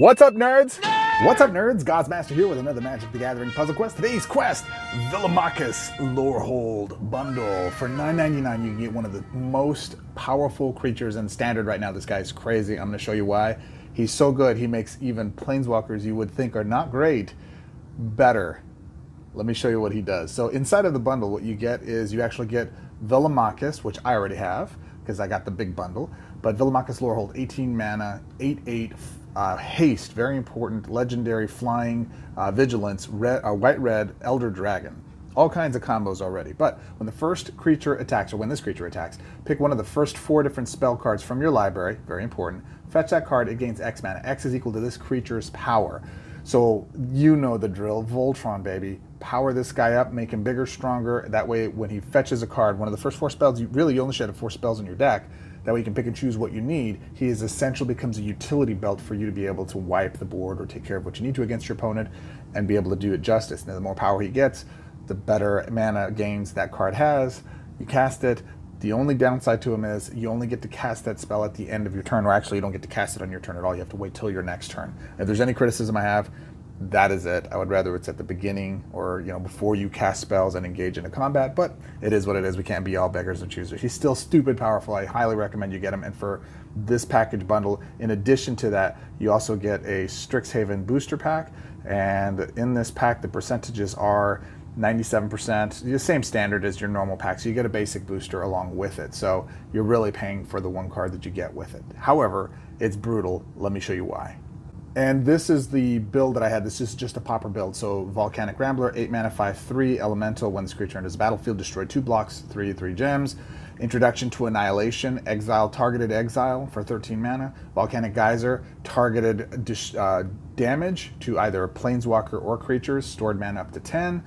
What's up, nerds? What's up, nerds? Goz Master here with another Magic the Gathering puzzle quest. Today's quest, Velomachus Lorehold bundle. For $9.99, you can get one of the most powerful creatures in Standard right now. This guy's crazy. I'm going to show you why. He's so good, he makes even planeswalkers you would think are not great better. Let me show you what he does. So inside of the bundle, what you get is you actually get Velomachus, which I already have because I got the big bundle. But Velomachus Lorehold, 18 mana, 8/8, haste, very important, legendary, flying, vigilance, white-red, elder dragon. All kinds of combos already. But when the first creature attacks, or when this creature attacks, pick one of the first 4 different spell cards from your library, very important. Fetch that card, it gains X mana. X is equal to this creature's power. So you know the drill, Voltron, baby. Power this guy up, make him bigger, stronger. That way, when he fetches a card, one of the first 4 spells, you only should have 4 spells in your deck. That way you can pick and choose what you need. He is essentially becomes a utility belt for you to be able to wipe the board or take care of what you need to against your opponent and be able to do it justice. Now, the more power he gets, the better mana gains that card has. You cast it. The only downside to him is you only get to cast that spell at the end of your turn, or actually you don't get to cast it on your turn at all. You have to wait till your next turn. If there's any criticism I have, that is it. I would rather it's at the beginning or before you cast spells and engage into combat, but it is what it is. We can't be all beggars and choosers. He's still stupid powerful. I highly recommend you get him. And for this package bundle, in addition to that, you also get a Strixhaven booster pack. And in this pack, the percentages are 97%, the same standard as your normal pack. So you get a basic booster along with it. So you're really paying for the one card that you get with it. However, it's brutal. Let me show you why. And this is the build that I had. This is just a Pauper build. So Volcanic Rambler, 8 mana, 5/3 elemental. When this creature enters the battlefield, destroy 2 blocks, 3 gems. Introduction to Annihilation, targeted exile for 13 mana. Volcanic Geyser, targeted damage to either a planeswalker or creatures, stored mana up to 10.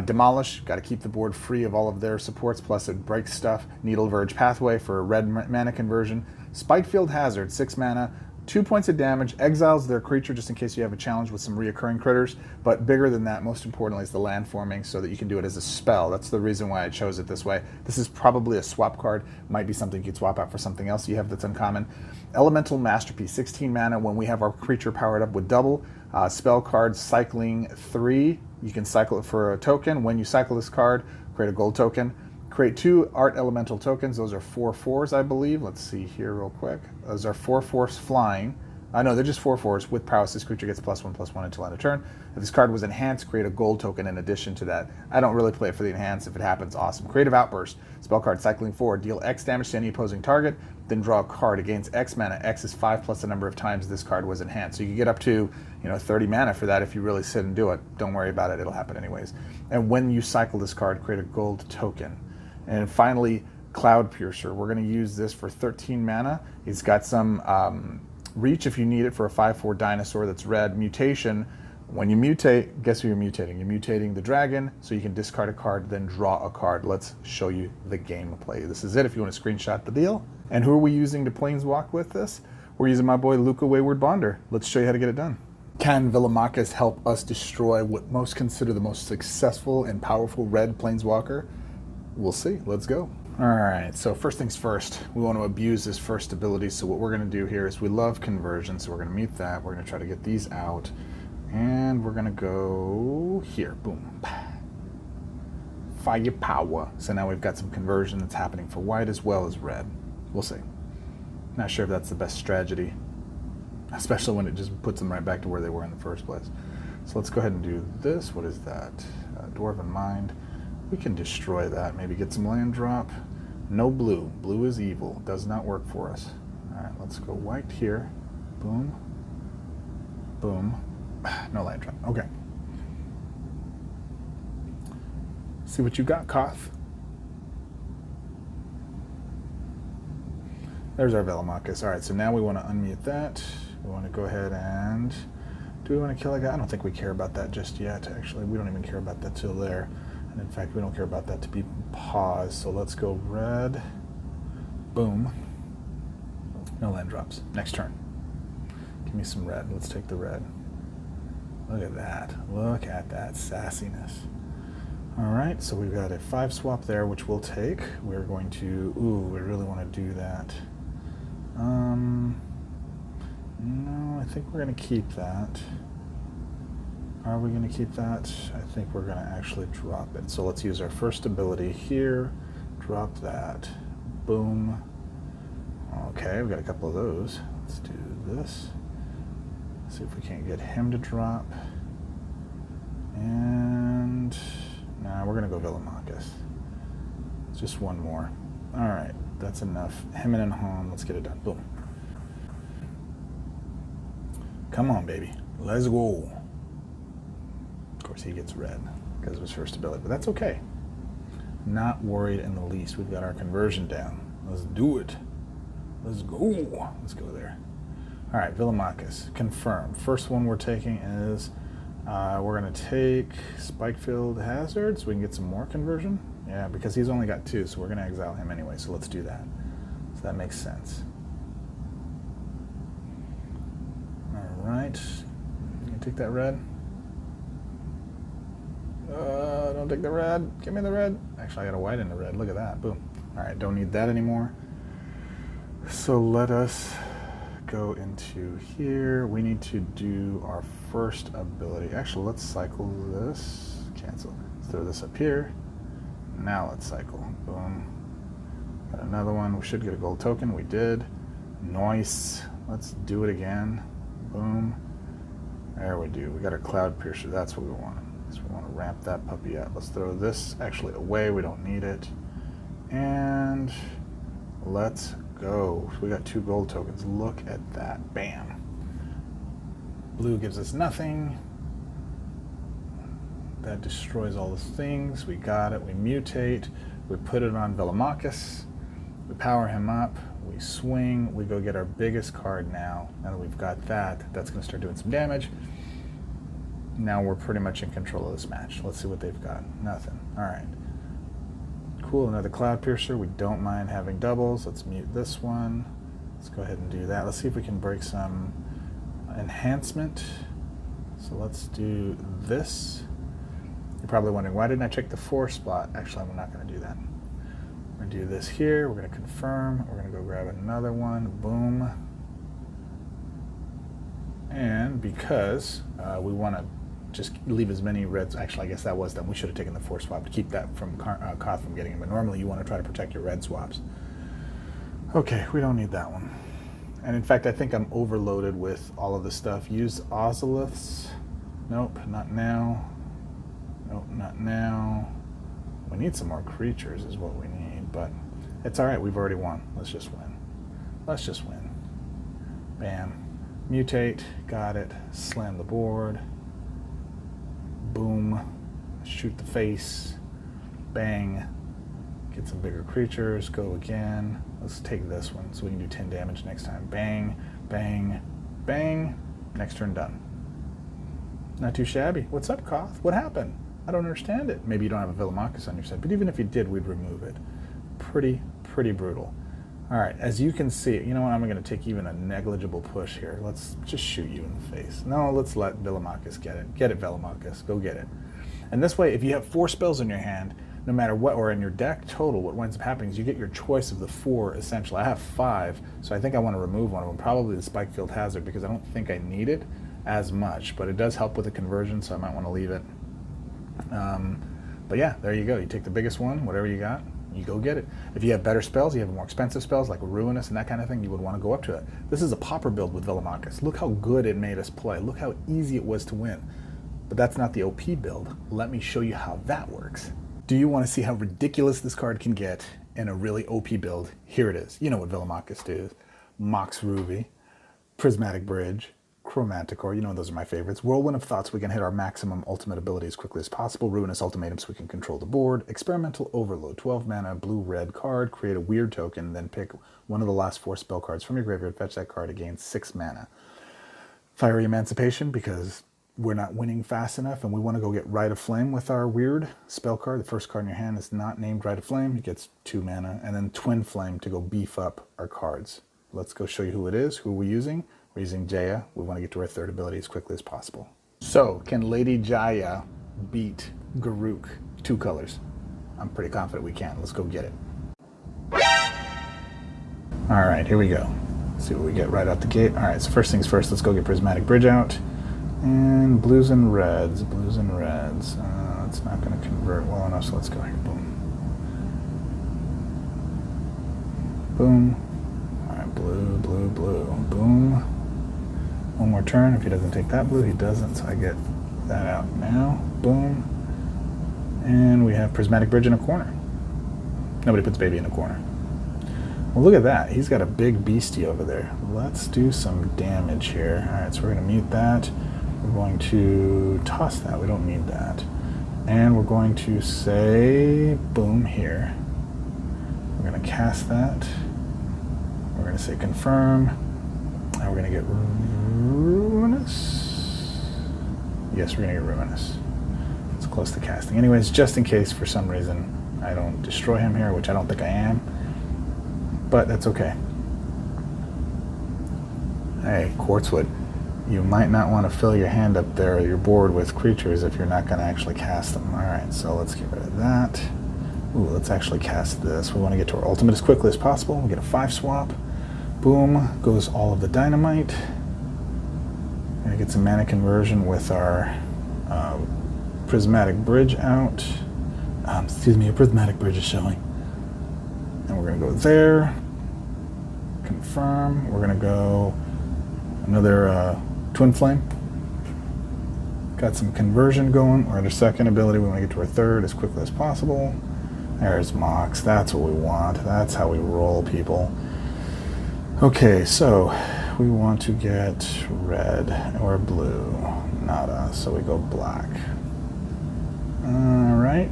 Demolish, got to keep the board free of all of their supports, plus it breaks stuff. Needle Verge Pathway for a red mana conversion. Spikefield Hazard, 6 mana, 2 points of damage, exiles their creature just in case you have a challenge with some reoccurring critters. But bigger than that, most importantly, is the land forming so that you can do it as a spell. That's the reason why I chose it this way. This is probably a swap card. Might be something you could swap out for something else you have that's uncommon. Elemental Masterpiece, 16 mana. When we have our creature powered up with double, spell card cycling 3. You can cycle it for a token. When you cycle this card, create a gold token. Create 2 art elemental tokens. Those are 4/4s, I believe. Let's see here real quick. Those are 4/4s flying. No, they're just 4/4s. With prowess, this creature gets +1/+1 until end of turn. If this card was enhanced, create a gold token in addition to that. I don't really play it for the enhance. If it happens, awesome. Creative Outburst. Spell card cycling 4. Deal X damage to any opposing target. Then draw a card. It gains X mana. X is 5 plus the number of times this card was enhanced. So you can get up to 30 mana for that if you really sit and do it. Don't worry about it. It'll happen anyways. And when you cycle this card, create a gold token. And finally, Cloud Piercer. We're going to use this for 13 mana. It's got some reach if you need it for a 5/4 dinosaur that's red. Mutation. When you mutate, guess who you're mutating? You're mutating the dragon, so you can discard a card, then draw a card. Let's show you the gameplay. This is it if you want to screenshot the deal. And who are we using to planeswalk with this? We're using my boy Luca Wayward Bonder. Let's show you how to get it done. Can Velomachus help us destroy what most consider the most successful and powerful red planeswalker? We'll see. Let's go. All right, so first things first, we want to abuse this first ability. So what we're going to do here is we love conversion, so we're going to mute that. We're going to try to get these out, and we're going to go here. Boom. Firepower. So now we've got some conversion that's happening for white as well as red. We'll see. Not sure if that's the best strategy, especially when it just puts them right back to where they were in the first place. So let's go ahead and do this. What is that? Dwarven Mind. We can destroy that, maybe get some land drop. No blue. Blue is evil. Does not work for us. All right, let's go white here. Boom. Boom. No land drop. Okay. See what you got, Koth. There's our Velomachus. All right, so now we want to unmute that. We want to go ahead and... Do we want to kill a guy? I don't think we care about that just yet, actually. We don't even care about that till there. And in fact, we don't care about that to be paused. So let's go red. Boom. No land drops. Next turn. Give me some red. Let's take the red. Look at that. Look at that sassiness. All right, so we've got a 5 swap there, which we'll take. We're going to... Ooh, we really want to do that. No, I think we're going to keep that. Are we going to keep that? I think we're going to actually drop it. So let's use our first ability here. Drop that. Boom. Okay, we've got a couple of those. Let's do this. See if we can't get him to drop. And nah, we're going to go Velomachus. Just one more. All right, that's enough. Him and home. Let's get it done. Boom. Come on, baby. Let's go. Of course, he gets red because of his first ability, but that's okay. Not worried in the least. We've got our conversion down. Let's do it. Let's go. Let's go there. All right, Velomachus. Confirm. First one we're taking is we're going to take Spike-Filled Hazard so we can get some more conversion. Yeah, because he's only got 2, so we're going to exile him anyway, so let's do that. So that makes sense. All right. You can take that red. Don't take the red. Give me the red. Actually, I got a white and a red. Look at that. Boom. All right, don't need that anymore. So let us go into here. We need to do our first ability. Actually, let's cycle this. Cancel. Let's throw this up here. Now let's cycle. Boom. Got another one. We should get a gold token. We did. Nice. Let's do it again. Boom. There we do. We got our Cloud Piercer. That's what we want. So we want to ramp that puppy up. Let's throw this actually away. We don't need it. And let's go. So we got 2 gold tokens. Look at that. Bam. Blue gives us nothing. That destroys all the things. We got it. We mutate. We put it on Velomachus. We power him up. We swing. We go get our biggest card now. Now that we've got that, that's going to start doing some damage. Now we're pretty much in control of this match. Let's see what they've got. Nothing. All right. Cool. Another Cloud Piercer. We don't mind having doubles. Let's mute this one. Let's go ahead and do that. Let's see if we can break some enhancement. So let's do this. You're probably wondering, why didn't I check the 4 spot? Actually, I'm not going to do that. We're going to do this here. We're going to confirm. We're going to go grab another one. Boom. And because we want to just leave as many reds. Actually, I guess that was them. We should have taken the 4 swap to keep that from Koth from getting him. But normally you want to try to protect your red swaps. Okay, we don't need that one. And in fact, I think I'm overloaded with all of this stuff. Use Ozoliths. Nope, not now. Nope, not now. We need some more creatures is what we need, but it's all right. We've already won. Let's just win. Let's just win. Bam. Mutate. Got it. Slam the board. Boom. Shoot the face. Bang. Get some bigger creatures. Go again. Let's take this one so we can do 10 damage next time. Bang. Bang. Bang. Next turn done. Not too shabby. What's up, Koth? What happened? I don't understand it. Maybe you don't have a Velomachus on your side, but even if you did, we'd remove it. Pretty brutal. All right, as you can see, you know what? I'm going to take even a negligible push here. Let's just shoot you in the face. No, let's let Velomachus get it. Get it, Velomachus. Go get it. And this way, if you have 4 spells in your hand, no matter what, or in your deck total, what winds up happening is you get your choice of the 4, essentially. I have 5, so I think I want to remove one of them, probably the Spike-Filled Hazard, because I don't think I need it as much, but it does help with the conversion, so I might want to leave it. But yeah, there you go. You take the biggest one, whatever you got, you go get it. If you have better spells, you have more expensive spells like Ruinous and that kind of thing, you would want to go up to it. This is a Pauper build with Velomachus. Look how good it made us play. Look how easy it was to win. But that's not the OP build. Let me show you how that works. Do you want to see how ridiculous this card can get in a really OP build? Here it is. You know what Velomachus does. Mox Ruby, Prismatic Bridge, Chromanticore, you know those are my favorites. Whirlwind of Thoughts, we can hit our maximum ultimate ability as quickly as possible. Ruinous Ultimatum, so we can control the board. Experimental Overload, 12 mana, blue-red card, create a weird token, then pick one of the last 4 spell cards from your graveyard, fetch that card to gain 6 mana. Fiery Emancipation, because we're not winning fast enough and we want to go get Rite of Flame with our weird spell card. The first card in your hand is not named Rite of Flame, it gets 2 mana, and then Twin Flame to go beef up our cards. Let's go show you who it is, who we're using. We're using Jaya. We want to get to our 3rd ability as quickly as possible. So, can Lady Jaya beat Garruk 2 colors? I'm pretty confident we can. Let's go get it. Alright, here we go. See what we get right out the gate. All right, so first things first, let's go get Prismatic Bridge out. And blues and reds, blues and reds. It's not going to convert well enough, so let's go here. Boom. Boom. All right, blue, blue, blue. Boom. One more turn. If he doesn't take that blue, he doesn't, so I get that out now. Boom. And we have Prismatic Bridge in a corner. Nobody puts baby in a corner. Well, look at that. He's got a big beastie over there. Let's do some damage here. All right, so we're going to mute that. We're going to toss that. We don't need that. And we're going to say boom here. We're going to cast that. We're going to say confirm. And we're going to get Ruinous. Yes, we're going to get Ruinous. It's close to casting. Anyways, just in case for some reason I don't destroy him here, which I don't think I am. But that's okay. Hey, Quartzwood. You might not want to fill your hand up there, your board, with creatures if you're not going to actually cast them. Alright, so let's get rid of that. Ooh, let's actually cast this. We want to get to our ultimate as quickly as possible. We get a 5 swap. Boom, goes all of the dynamite. We're going to get some mana conversion with our Prismatic Bridge out. Excuse me, a Prismatic Bridge is showing. And we're going to go there. Confirm. We're going to go another Twin Flame. Got some conversion going. We're at our second ability. We want to get to our third as quickly as possible. There's Mox. That's what we want. That's how we roll, people. Okay, so we want to get red or blue. Nada. So we go black. Alright.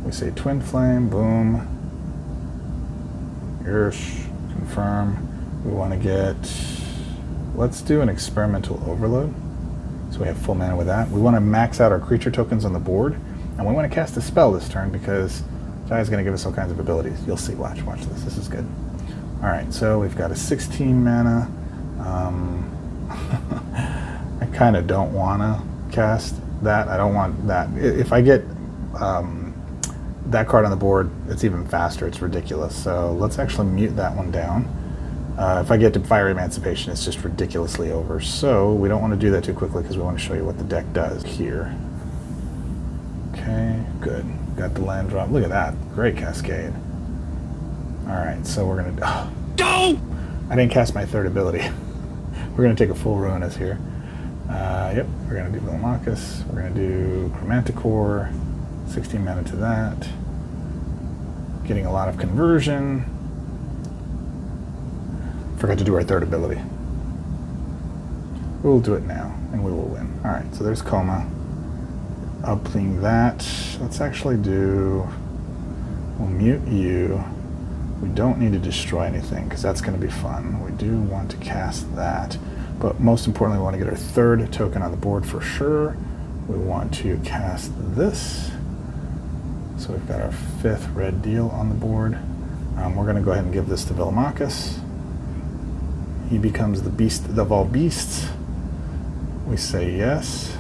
We say Twin Flame. Boom. Yersh. Confirm. We want to get... Let's do an Experimental Overload. So we have full mana with that. We want to max out our creature tokens on the board. And we want to cast a spell this turn because Jai's going to give us all kinds of abilities. You'll see. Watch this. This is good. Alright, so we've got a 16 mana. I kind of don't want to cast that. I don't want that. If I get that card on the board, it's even faster. It's ridiculous. So let's actually mute that one down. If I get to Fire Emancipation, it's just ridiculously over. So we don't want to do that too quickly because we want to show you what the deck does here. Okay, good. Got the land drop. Look at that. Great Cascade. Alright, so we're going to... Oh, I didn't cast my third ability. We're going to take a full Ruinous here. Yep, we're going to do Velomachus. We're going to do Chromanticore. 16 mana to that. Getting a lot of conversion. Forgot to do our third ability. We'll do it now, and we will win. Alright, so there's Coma. Upping that. Let's actually do... We'll mute you. We don't need to destroy anything, because that's going to be fun. We do want to cast that. But most importantly, we want to get our third token on the board for sure. We want to cast this. So we've got our 5th red deal on the board. We're going to go ahead and give this to Velomachus. He becomes the beast of all beasts. We say yes.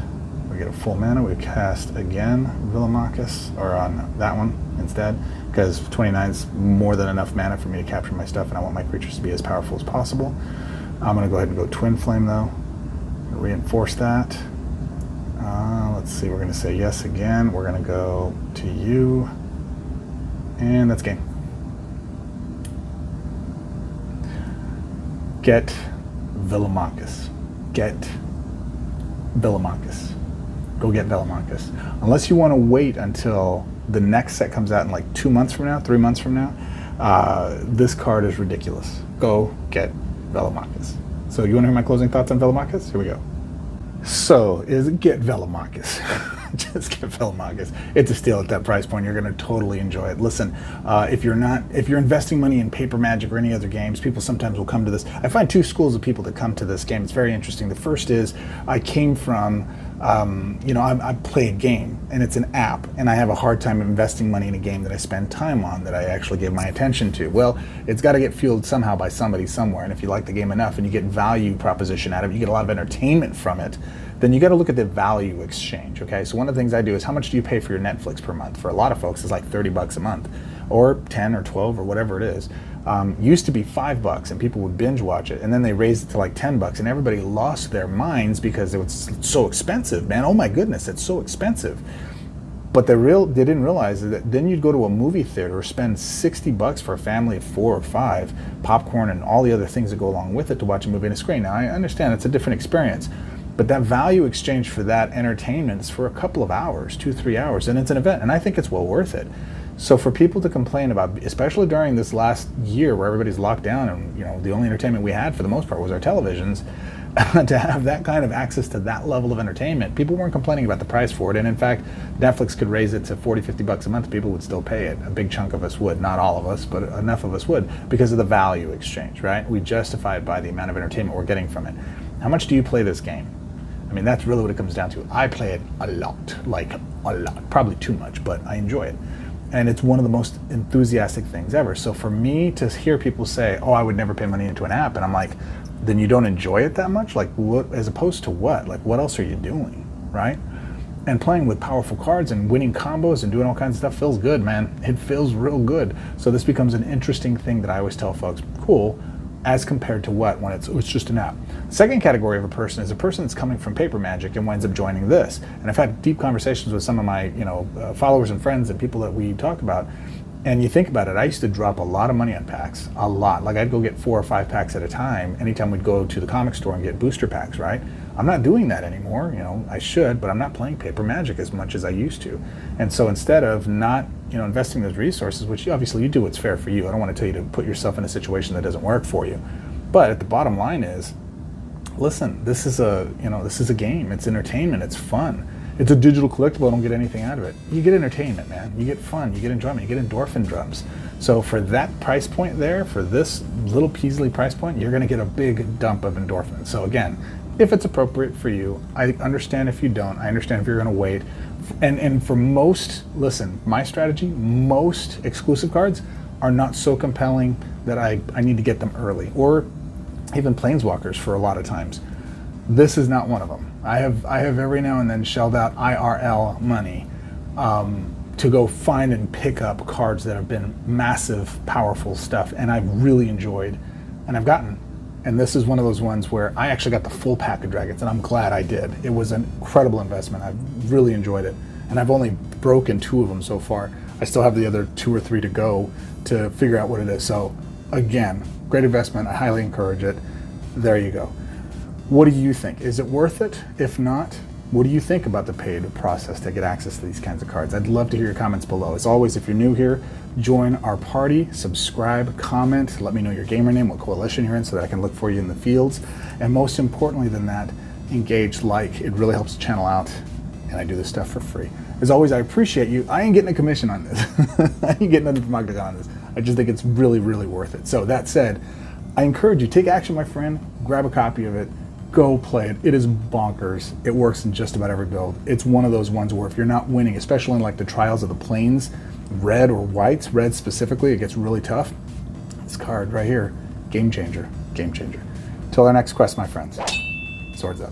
We get a full mana. We cast again Velomachus, or on that one instead, because 29 is more than enough mana for me to capture my stuff, and I want my creatures to be as powerful as possible. I'm going to go ahead and go Twin Flame, though. Reinforce that. Let's see, we're going to say yes again. We're going to go to you. And that's game. Get Velomachus. Get Velomachus. Go get Velomachus. Unless you want to wait until the next set comes out in like 2 months from now, 3 months from now, this card is ridiculous. Go get Velomachus. So you want to hear my closing thoughts on Velomachus? Here we go. So, get Velomachus. Just get Velomachus. It's a steal at that price point. You're going to totally enjoy it. Listen, if you're investing money in Paper Magic or any other games, people sometimes will come to this. I find 2 schools of people that come to this game. It's very interesting. The first is I came from, I play a game and it's an app, and I have a hard time investing money in a game that I spend time on, that I actually give my attention to. Well, it's got to get fueled somehow by somebody somewhere, and if you like the game enough and you get value proposition out of it, you get a lot of entertainment from it, then you got to look at the value exchange, okay? So one of the things I do is, how much do you pay for your Netflix per month? For a lot of folks, it's like $30 a month, or 10 or 12 or whatever it is. used to be $5 and people would binge watch it, and then they raised it to like $10 and everybody lost their minds because it was so expensive, man. Oh my goodness, it's so expensive. But they didn't realize that then you'd go to a movie theater, spend $60 for a family of 4 or 5, popcorn and all the other things that go along with it to watch a movie on a screen. Now I understand it's a different experience, but that value exchange for that entertainment is for a couple of hours, 2-3 hours, and it's an event, and I think it's well worth it. So for people to complain about, especially during this last year where everybody's locked down and the only entertainment we had for the most part was our televisions, to have that kind of access to that level of entertainment, people weren't complaining about the price for it. And in fact, Netflix could raise it to $40-50 a month, people would still pay it. A big chunk of us would, not all of us, but enough of us would, because of the value exchange, right? We justify it by the amount of entertainment we're getting from it. How much do you play this game? I mean, that's really what it comes down to. I play it a lot, like a lot, probably too much, but I enjoy it. And it's one of the most enthusiastic things ever. So for me to hear people say, oh, I would never pay money into an app, and I'm like, then you don't enjoy it that much? Like, what, as opposed to what? Like, what else are you doing, right? And playing with powerful cards and winning combos and doing all kinds of stuff feels good, man. It feels real good. So this becomes an interesting thing that I always tell folks, cool, as compared to what, when it's just an app. Second category of a person is a person that's coming from Pauper Magic and winds up joining this. And I've had deep conversations with some of my followers and friends and people that we talk about. And you think about it, I used to drop a lot of money on packs, a lot. Like I'd go get 4 or 5 packs at a time anytime we'd go to the comic store and get booster packs, right? I'm not doing that anymore, I should, but I'm not playing Pauper Magic as much as I used to. And so instead of not, investing those resources, which obviously you do what's fair for you, I don't want to tell you to put yourself in a situation that doesn't work for you. But at the bottom line is, listen, this is a game, it's entertainment, it's fun. It's a digital collectible, I don't get anything out of it. You get entertainment, man. You get fun, you get enjoyment, you get endorphin drums. So for that price point there, for this little Peasley price point, you're gonna get a big dump of endorphins. So again, if it's appropriate for you, I understand if you don't, I understand if you're gonna wait. And for most, listen, my strategy, most exclusive cards are not so compelling that I need to get them early, or even Planeswalkers for a lot of times. This is not one of them. I have every now and then shelled out IRL money to go find and pick up cards that have been massive, powerful stuff, and I've really enjoyed, and I've gotten. And this is one of those ones where I actually got the full pack of dragons, and I'm glad I did. It was an incredible investment. I've really enjoyed it, and I've only broken 2 of them so far. I still have the other 2 or 3 to go to figure out what it is. So again, great investment. I highly encourage it. There you go. What do you think? Is it worth it? If not, what do you think about the paid process to get access to these kinds of cards? I'd love to hear your comments below. As always, if you're new here, join our party, subscribe, comment, let me know your gamer name, what coalition you're in, so that I can look for you in the fields. And most importantly than that, engage, like. It really helps the channel out, and I do this stuff for free. As always, I appreciate you. I ain't getting a commission on this. I ain't getting nothing from Octagon on this. I just think it's really, really worth it. So that said, I encourage you, take action, my friend, grab a copy of it, go play it. It is bonkers. It works in just about every build. It's one of those ones where if you're not winning, especially in like the Trials of the Plains, red or whites, red specifically, it gets really tough. This card right here, game changer, game changer. Till our next quest, my friends. Swords up.